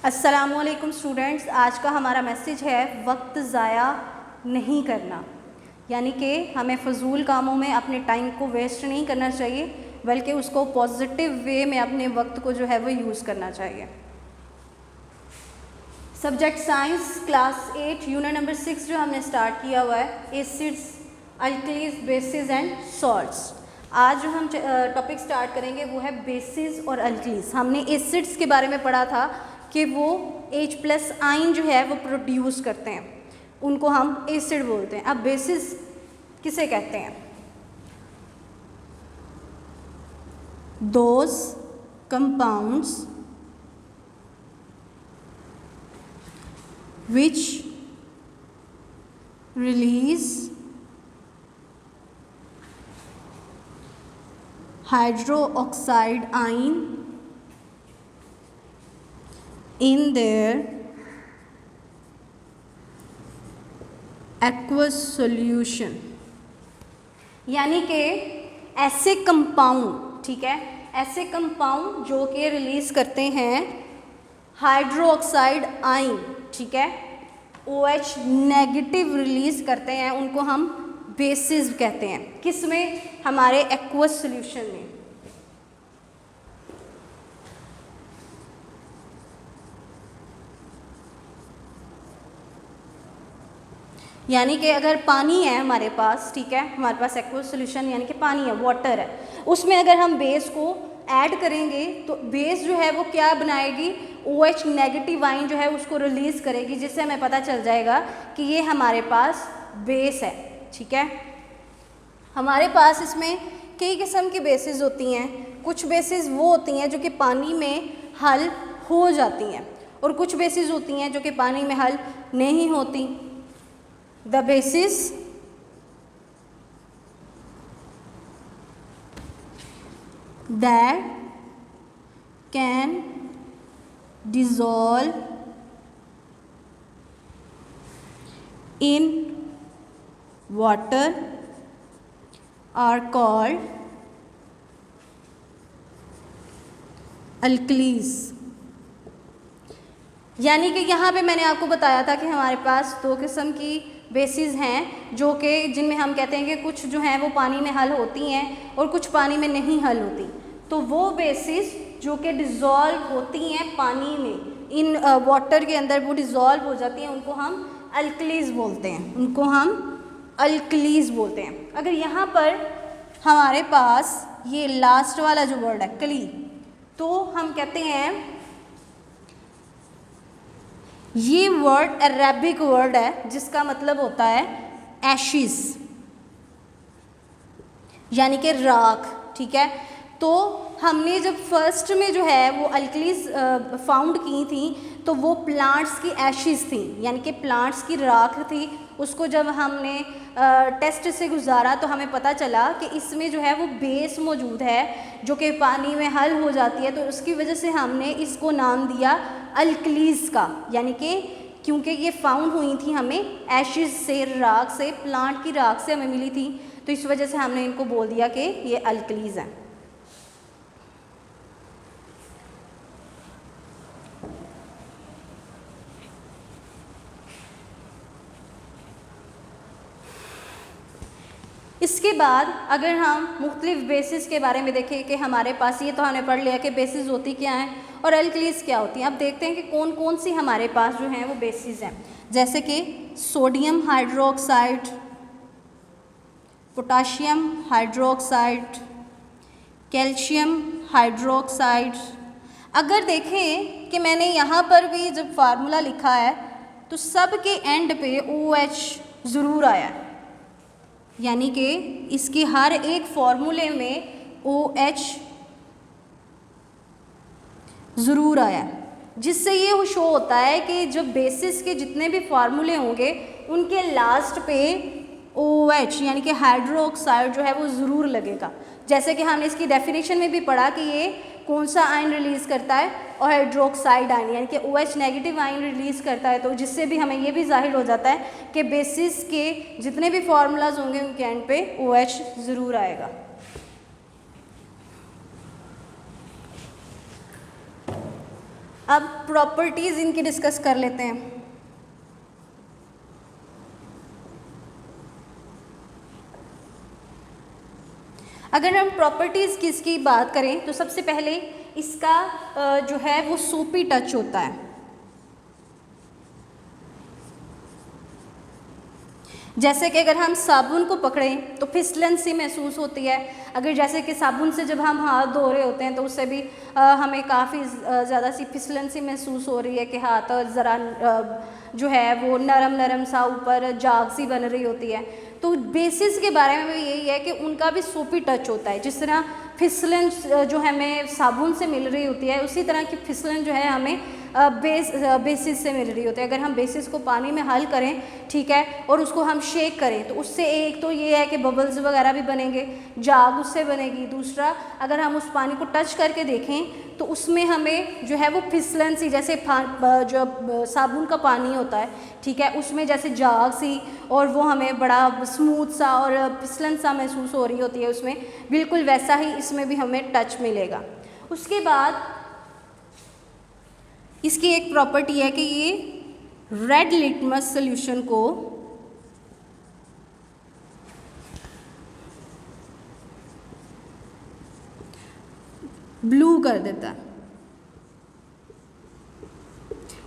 अस्सलामुअलैकुम स्टूडेंट्स, आज का हमारा मैसेज है वक्त ज़ाया नहीं करना। यानी कि हमें फ़जूल कामों में अपने टाइम को वेस्ट नहीं करना चाहिए, बल्कि उसको पॉजिटिव वे में अपने वक्त को जो है वो यूज़ करना चाहिए। Subject science class 8 unit number 6 जो हमने स्टार्ट किया हुआ है, acids, alkalis, basis and salts. आज जो हम टॉपिक स्टार्ट करेंगे वो है बेसिस और अल्कलीज। हमने एसिड्स के बारे में पढ़ा था कि वो H+ आयन जो है वो प्रोड्यूस करते हैं, उनको हम एसिड बोलते हैं। अब बेसिस किसे कहते हैं? Those compounds which release hydroxide ion in their aqueous solution। यानी कि ऐसे कंपाउंड, ठीक है, ऐसे कंपाउंड जो कि रिलीज़ करते हैं हाइड्रोक्साइड आयन, ठीक है, OH नेगेटिव रिलीज़ करते हैं, उनको हम बेसिस कहते हैं। किस में? हमारे एक्वस सॉल्यूशन में। यानी कि अगर पानी है हमारे पास, ठीक है, हमारे पास एक्वस सॉल्यूशन यानी कि पानी है, वाटर है, उसमें अगर हम बेस को ऐड करेंगे तो बेस जो है वो क्या बनाएगी? OH नेगेटिव आयन जो है उसको रिलीज़ करेगी, जिससे हमें पता चल जाएगा कि ये हमारे पास बेस है। ठीक है, हमारे पास इसमें कई किस्म की बेसिस होती हैं। कुछ बेसिस वो होती हैं जो कि पानी में हल हो जाती हैं, और कुछ बेसिस होती हैं जो कि पानी में हल नहीं होती। The basis that can dissolve in water are called alkalis। यानी कि यहाँ पे मैंने आपको बताया था कि हमारे पास दो किस्म की बेसिस हैं जो कि जिनमें हम कहते हैं कि कुछ जो हैं वो पानी में हल होती हैं और कुछ पानी में नहीं हल होती। तो वो बेसिस जो कि डिज़ोल्व होती हैं पानी में, इन वाटर के अंदर वो डिज़ोल्व हो जाती हैं, उनको हम अल्कलीज बोलते हैं, उनको हम अल्कलीज बोलते हैं। अगर यहाँ पर हमारे पास ये लास्ट वाला जो वर्ड है कली, तो हम कहते हैं ये वर्ड अरेबिक वर्ड है जिसका मतलब होता है एशिस, यानी कि राख। ठीक है, तो हमने जब फर्स्ट में जो है वो अल्कलीज फाउंड की थी तो वो प्लांट्स की एशिस थी, यानी कि प्लांट्स की राख थी। उसको जब हमने टेस्ट से गुजारा तो हमें पता चला कि इसमें जो है वो बेस मौजूद है जो कि पानी में हल हो जाती है, तो उसकी वजह से हमने इसको नाम दिया अल्कलीज का। यानी कि क्योंकि ये फाउंड हुई थी हमें एशिस से, राख से, प्लांट की राख से हमें मिली थी, तो इस वजह से हमने इनको बोल दिया कि ये अल्कलीज हैं। इसके बाद अगर हम मुख्तलिफ बेसिस के बारे में देखें कि हमारे पास, ये तो हमने पढ़ लिया कि बेसिस होती क्या हैं और अल्कलीज क्या होती हैं। अब देखते हैं कि कौन कौन सी हमारे पास जो हैं वो बेसिस हैं, जैसे कि sodium hydroxide, potassium hydroxide, calcium hydroxide. अगर देखें कि मैंने यहाँ पर भी जब फार्मूला लिखा है तो सब के एंड पे OH ज़रूर आया है, यानी कि इसके हर एक फॉर्मूले में OH ज़रूर आया, जिससे ये शो होता है कि जब बेसिस के जितने भी फार्मूले होंगे उनके लास्ट पे OH यानी कि हाइड्रोक्साइड जो है वो ज़रूर लगेगा। जैसे कि हमने इसकी डेफिनेशन में भी पढ़ा कि ये कौन सा आयन रिलीज़ करता है, और हाइड्रोक्साइड आयन यानी कि OH नेगेटिव आयन रिलीज़ करता है। तो जिससे भी हमें ये भी जाहिर हो जाता है कि बेसिस के जितने भी फार्मूलाज होंगे उनके एंड पे OH ज़रूर आएगा। अब प्रॉपर्टीज़ इनकी डिस्कस कर लेते हैं। अगर हम प्रॉपर्टीज़ की इसकी बात करें तो सबसे पहले इसका जो है वो सोपी टच होता है। जैसे कि अगर हम साबुन को पकड़ें तो फिसलन सी महसूस होती है। अगर जैसे कि साबुन से जब हम हाथ धो रहे होते हैं तो उससे भी हमें काफ़ी ज़्यादा सी फिसलन सी महसूस हो रही है कि हाथ ज़रा जो है वो नरम नरम सा ऊपर जाग सी बन रही होती है। तो बेसिस के बारे में भी यही है कि उनका भी सोपी टच होता है। जिस तरह फिसलन जो हमें साबुन से मिल रही होती है उसी तरह की फिसलन जो है हमें बेसिस से मिल रही होती है। अगर हम बेसिस को पानी में हल करें, ठीक है, और उसको हम शेक करें तो उससे एक तो ये है कि बबल्स वगैरह भी बनेंगे, जाग उससे बनेगी। दूसरा, अगर हम उस पानी को टच करके देखें तो उसमें हमें जो है वो फिसलन सी, जैसे जो साबुन का पानी होता है, ठीक है, उसमें जैसे जाग सी और वो हमें बड़ा स्मूथ सा और फिसलन सा महसूस हो रही होती है उसमें, बिल्कुल वैसा ही इसमें भी हमें टच मिलेगा। उसके बाद इसकी एक प्रॉपर्टी है कि ये रेड लिटमस सॉल्यूशन को ब्लू कर देता है।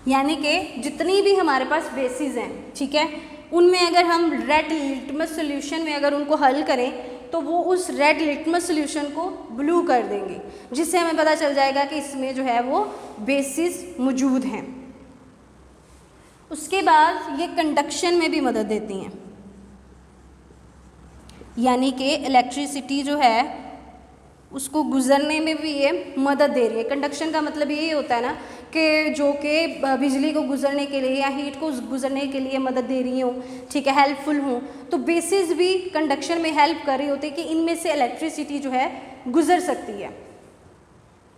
यानी कि जितनी भी हमारे पास बेसिस हैं, ठीक है, उनमें अगर हम रेड लिटमस सॉल्यूशन में अगर उनको हल करें तो वो उस रेड लिटमस सॉल्यूशन को ब्लू कर देंगे, जिससे हमें पता चल जाएगा कि इसमें जो है वो बेसिस मौजूद हैं। उसके बाद ये कंडक्शन में भी मदद देती हैं, यानी कि इलेक्ट्रिसिटी जो है उसको गुजरने में भी ये मदद दे रही है। कंडक्शन का मतलब यही होता है ना कि जो कि बिजली को गुजरने के लिए या हीट को गुजरने के लिए मदद दे रही हूँ, ठीक है, हेल्पफुल हूँ। तो बेसिस भी कंडक्शन में हेल्प कर रही होती है कि इनमें से इलेक्ट्रिसिटी जो है गुजर सकती है।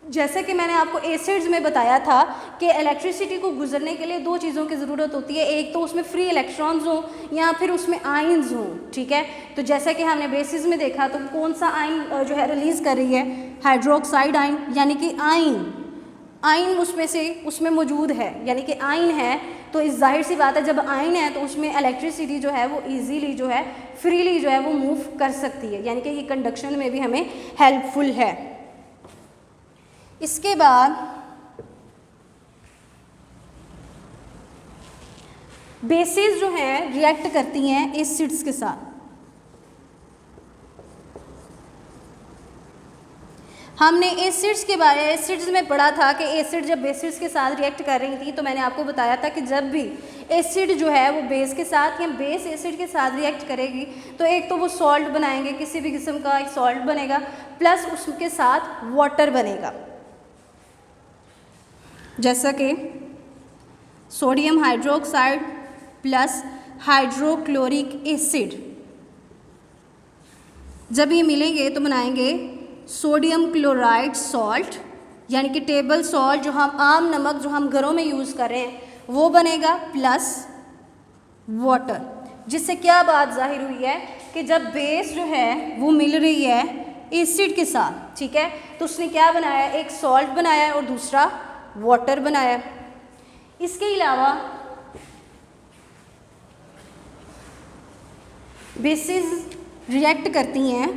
जैसे कि मैंने आपको एसिड्स में बताया था कि इलेक्ट्रिसिटी को गुजरने के लिए दो चीज़ों की ज़रूरत होती है, एक तो उसमें फ्री इलेक्ट्रॉन्स हों या फिर उसमें आयन्स हों, ठीक है। तो जैसा कि हमने बेसिस में देखा तो कौन सा आयन जो है रिलीज़ कर रही है, हाइड्रोक्साइड आयन, यानी कि आयन उसमें मौजूद है, यानी कि आयन है। तो इस जाहिर सी बात है जब आयन है तो उसमें इलेक्ट्रिसिटी जो है वो ईजीली जो है फ्रीली जो है वो मूव कर सकती है, यानी कि ये कंडक्शन में भी हमें हेल्पफुल है। इसके बाद बेसिस जो हैं रिएक्ट करती हैं एसिड्स के साथ। हमने एसिड्स में पढ़ा था कि एसिड जब बेसिस के साथ रिएक्ट कर रही थी तो मैंने आपको बताया था कि जब भी एसिड जो है वो बेस के साथ या बेस एसिड के साथ रिएक्ट करेगी तो एक तो वो सॉल्ट बनाएंगे, किसी भी किस्म का एक सॉल्ट बनेगा, प्लस उसके साथ वाटर बनेगा, जैसा कि sodium hydroxide plus hydrochloric acid. जब ये मिलेंगे तो बनाएंगे सोडियम क्लोराइड सॉल्ट, यानी कि टेबल सॉल्ट, जो हम आम नमक जो हम घरों में यूज़ कर रहे हैं वो बनेगा, प्लस वाटर। जिससे क्या बात जाहिर हुई है कि जब बेस जो है वो मिल रही है एसिड के साथ, ठीक है, तो उसने क्या बनाया, एक सॉल्ट बनाया और दूसरा वाटर बनाया। इसके अलावा बेसिस रिएक्ट करती हैं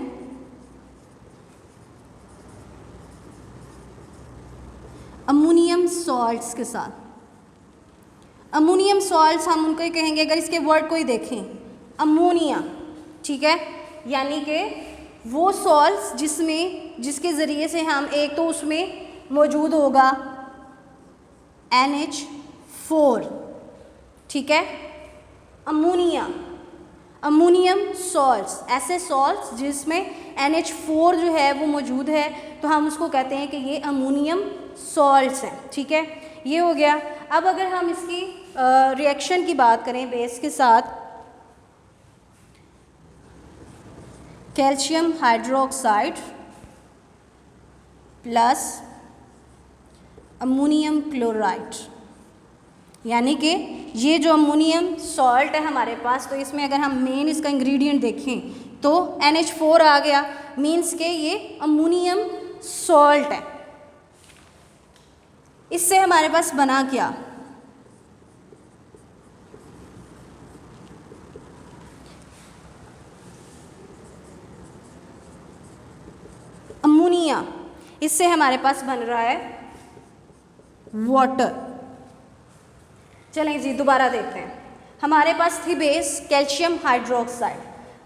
अमोनियम सॉल्ट्स के साथ। अमोनियम सॉल्ट्स हम उनको ही कहेंगे, अगर इसके वर्ड को ही देखें, अमोनिया, ठीक है, यानी कि वो सॉल्ट्स जिसके ज़रिए से हम एक तो उसमें मौजूद होगा NH4, ठीक है, अमोनियम सॉल्ट्स, ऐसे सॉल्ट्स जिसमें NH4 जो है वो मौजूद है तो हम उसको कहते हैं कि ये अमोनियम सॉल्ट्स हैं, ठीक है, ये हो गया। अब अगर हम इसकी रिएक्शन की बात करें बेस के साथ, calcium hydroxide plus ammonium chloride, यानी कि ये जो अमोनियम सॉल्ट है हमारे पास, तो इसमें अगर हम मेन इसका इंग्रेडिएंट देखें तो NH4 आ गया, मीन्स के ये अमोनियम सॉल्ट है। इससे हमारे पास बना क्या, अमोनिया। इससे हमारे पास बन रहा है वाटर। चलें जी दोबारा देखते हैं। हमारे पास थी बेस कैल्शियम हाइड्रोक्साइड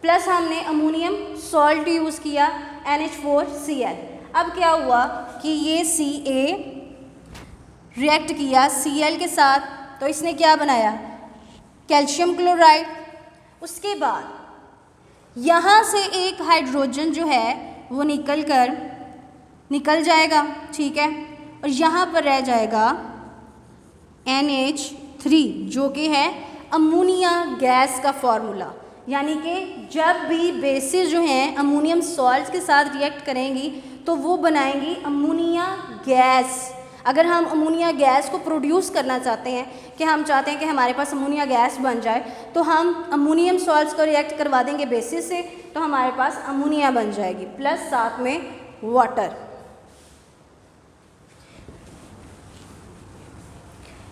प्लस हमने अमोनियम सॉल्ट यूज़ किया NH4Cl। अब क्या हुआ कि ये Ca रिएक्ट किया Cl के साथ, तो इसने क्या बनाया, कैल्शियम क्लोराइड। उसके बाद यहाँ से एक हाइड्रोजन जो है वो निकल जाएगा, ठीक है, और यहाँ पर रह जाएगा NH3 जो कि है अमोनिया गैस का फॉर्मूला। यानी कि जब भी बेसिस जो हैं अमोनियम सॉल्ट्स के साथ रिएक्ट करेंगी तो वो बनाएंगी अमोनिया गैस। अगर हम अमोनिया गैस को प्रोड्यूस करना चाहते हैं कि हम चाहते हैं कि हमारे पास अमोनिया गैस बन जाए, तो हम अमोनियम सॉल्ट्स को रिएक्ट करवा देंगे बेसिस से, तो हमारे पास अमोनिया बन जाएगी प्लस साथ में वाटर।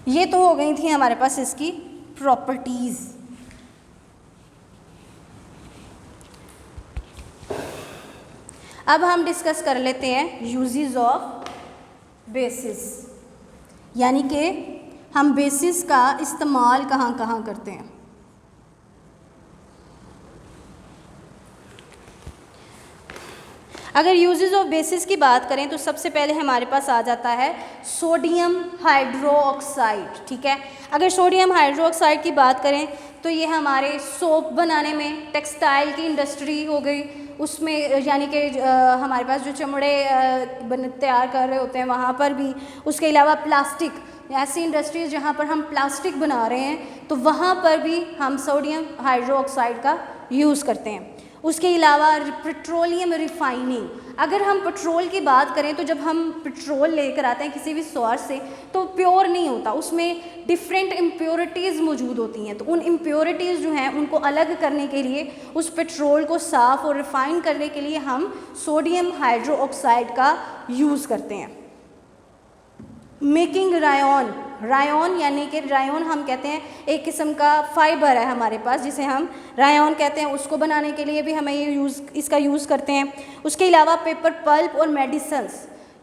ये तो हो गई थी हमारे पास इसकी प्रॉपर्टीज़। अब हम डिस्कस कर लेते हैं यूजेस ऑफ बेसिस, यानी कि हम बेसिस का इस्तेमाल कहाँ कहाँ करते हैं। अगर यूजेस ऑफ बेसिस की बात करें तो सबसे पहले हमारे पास आ जाता है सोडियम हाइड्रोक्साइड, ठीक है। अगर सोडियम हाइड्रोक्साइड की बात करें तो ये हमारे सोप बनाने में, टेक्सटाइल की इंडस्ट्री हो गई उसमें, यानी कि हमारे पास जो चमड़े तैयार कर रहे होते हैं वहाँ पर भी, उसके अलावा प्लास्टिक, ऐसी इंडस्ट्रीज जहाँ पर हम प्लास्टिक बना रहे हैं तो वहाँ पर भी हम सोडियम हाइड्रोक्साइड का यूज़ करते हैं। उसके अलावा पेट्रोलियम रिफाइनिंग, अगर हम पेट्रोल की बात करें तो जब हम पेट्रोल लेकर आते हैं किसी भी सोर्स से तो प्योर नहीं होता, उसमें डिफरेंट इम्प्योरिटीज़ मौजूद होती हैं। तो उन इम्प्योरिटीज़ जो हैं उनको अलग करने के लिए, उस पेट्रोल को साफ़ और रिफ़ाइन करने के लिए हम सोडियम हाइड्रोक्साइड का यूज़ करते हैं। मेकिंग रायोन, रायोन यानी कि रायोन हम कहते हैं एक किस्म का फाइबर है हमारे पास जिसे हम रायोन कहते हैं, उसको बनाने के लिए भी हमें ये इसका यूज़ करते हैं। उसके अलावा पेपर पल्प और मेडिसिन्स,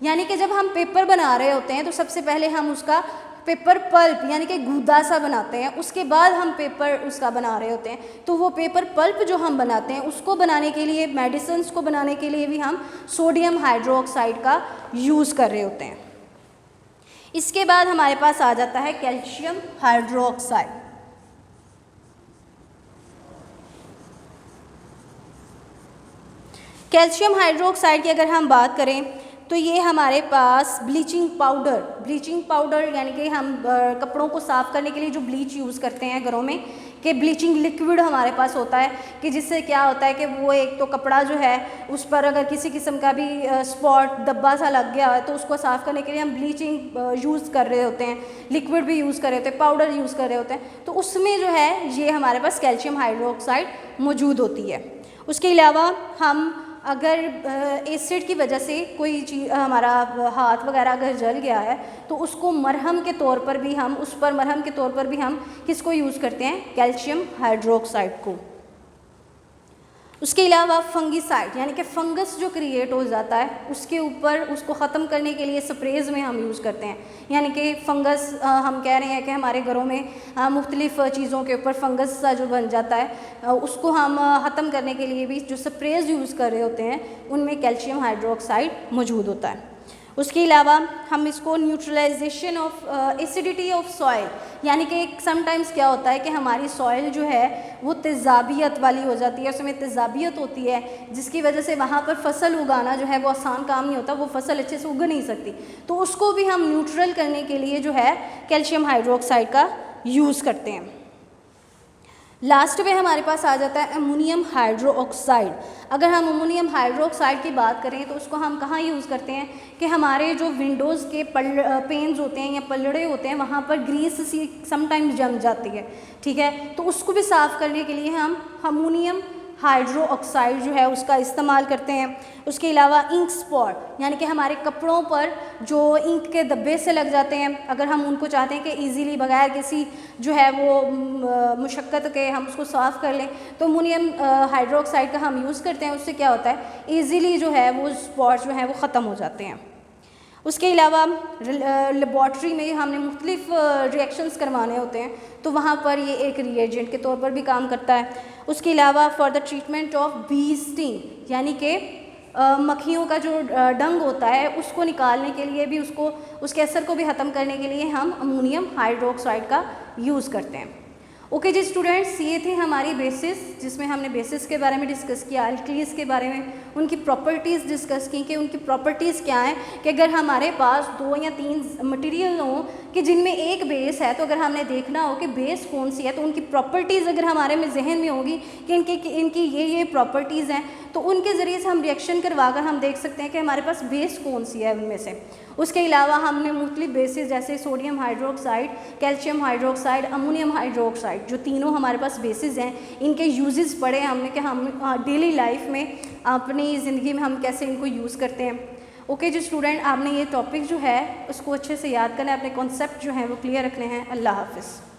यानी कि जब हम पेपर बना रहे होते हैं तो सबसे पहले हम उसका पेपर पल्प यानी कि गूदा सा बनाते हैं, उसके बाद हम पेपर उसका बना रहे होते हैं। तो वो पेपर पल्प जो हम बनाते हैं उसको बनाने के लिए, मेडिसिन्स को बनाने के लिए भी हम सोडियम हाइड्रोक्साइड का यूज़ कर रहे होते हैं। इसके बाद हमारे पास आ जाता है कैल्शियम हाइड्रोक्साइड। कैल्शियम हाइड्रोक्साइड की अगर हम बात करें तो ये हमारे पास ब्लीचिंग पाउडर यानी कि हम कपड़ों को साफ़ करने के लिए जो ब्लीच यूज़ करते हैं घरों में, कि ब्लीचिंग लिक्विड हमारे पास होता है कि जिससे क्या होता है कि वो एक तो कपड़ा जो है उस पर अगर किसी किस्म का भी स्पॉट धब्बा सा लग गया है तो उसको साफ़ करने के लिए हम ब्लीचिंग यूज़ कर रहे होते हैं, लिक्विड भी यूज़ कर रहे होते हैं, पाउडर यूज़ कर रहे होते हैं। तो उसमें जो है ये हमारे पास कैल्शियम हाइड्रोक्साइड मौजूद होती है। उसके अलावा हम अगर एसिड की वजह से कोई चीज़ हमारा हाथ वगैरह अगर जल गया है तो उसको मरहम के तौर पर भी हम मरहम के तौर पर भी हम किसको यूज़ करते हैं, कैल्शियम हाइड्रोक्साइड को। उसके अलावा फंगिसाइड यानी कि फंगस जो क्रिएट हो जाता है उसके ऊपर उसको ख़त्म करने के लिए स्प्रेज में हम यूज़ करते हैं। यानी कि फंगस हम कह रहे हैं कि हमारे घरों में मुख्तलिफ़ चीज़ों के ऊपर फंगस सा जो बन जाता है उसको हम ख़त्म करने के लिए भी जो स्प्रेज यूज़ कर रहे होते हैं उनमें कैल्शियम हाइड्रोक्साइड मौजूद होता है। उसके अलावा हम इसको neutralisation of acidity of soil, यानी कि समटाइम्स क्या होता है कि हमारी सॉइल जो है वो तेज़ाबियत वाली हो जाती है, उसमें तेज़ाबियत होती है जिसकी वजह से वहाँ पर फसल उगाना जो है वो आसान काम नहीं होता, वो फसल अच्छे से उग नहीं सकती। तो उसको भी हम न्यूट्रल करने के लिए जो है कैल्शियम हाइड्रोक्साइड का यूज़ करते हैं। लास्ट में हमारे पास आ जाता है अमोनियम हाइड्रोक्साइड। अगर हम अमोनियम हाइड्रोक्साइड की बात करें तो उसको हम कहाँ यूज़ करते हैं कि हमारे जो विंडोज़ के पेन्स होते हैं या पलड़े होते हैं वहाँ पर ग्रीस सी समटाइम्स जम जाती है, ठीक है, तो उसको भी साफ़ करने के लिए हम अमोनियम हाइड्रो ऑक्साइड जो है उसका इस्तेमाल करते हैं। उसके अलावा इंक स्पॉट यानी कि हमारे कपड़ों पर जो इंक के धब्बे से लग जाते हैं, अगर हम उनको चाहते हैं कि इजीली बगैर किसी जो है वो मुशक्क़त के हम उसको साफ़ कर लें, तो अमोनियम हाइड्रोक्साइड का हम यूज़ करते हैं। उससे क्या होता है, ईज़िली जो है वो स्पॉट जो है वो ख़त्म हो जाते हैं। उसके अलावा लेबॉर्ट्री में हमने मुख्तलिफ रिएक्शंस करवाने होते हैं, तो वहाँ पर ये एक रिएजेंट के तौर पर भी काम करता है। उसके अलावा for the treatment of bee sting यानी कि मक्खियों का जो डंग होता है उसको निकालने के लिए भी, उसको उसके असर को भी ख़त्म करने के लिए हम अमोनियम हाइड्रोक्साइड का यूज़ करते हैं। ओके जी स्टूडेंट्स, ये थी हमारी बेसिस, जिसमें हमने बेसिस के बारे में डिस्कस किया, अल्कीलीज के बारे में, उनकी प्रॉपर्टीज़ डिस्कस की कि उनकी प्रॉपर्टीज़ क्या हैं, कि अगर हमारे पास 2 या 3 मटेरियल हों कि जिनमें एक बेस है, तो अगर हमने देखना हो कि बेस कौन सी है, तो उनकी प्रॉपर्टीज़ अगर हमारे में जहन में होगी कि इनकी ये प्रॉपर्टीज़ हैं, तो उनके ज़रिए से हम रिएक्शन करवा कर हम देख सकते हैं कि हमारे पास बेस कौन सी है उनमें से। उसके अलावा हमने मुख्तलिफ बेसिस जैसे sodium hydroxide, calcium hydroxide, ammonium hydroxide, जो तीनों हमारे पास बेसिस हैं, इनके यूजेस पढ़े हमने कि हम डेली लाइफ में अपनी ज़िंदगी में हम कैसे इनको यूज़ करते हैं। ओके जी स्टूडेंट, आपने ये टॉपिक जो है उसको अच्छे से याद करना है, अपने कॉन्सेप्ट जो हैं वो क्लियर रखने हैं। अल्लाह हाफ़िज़।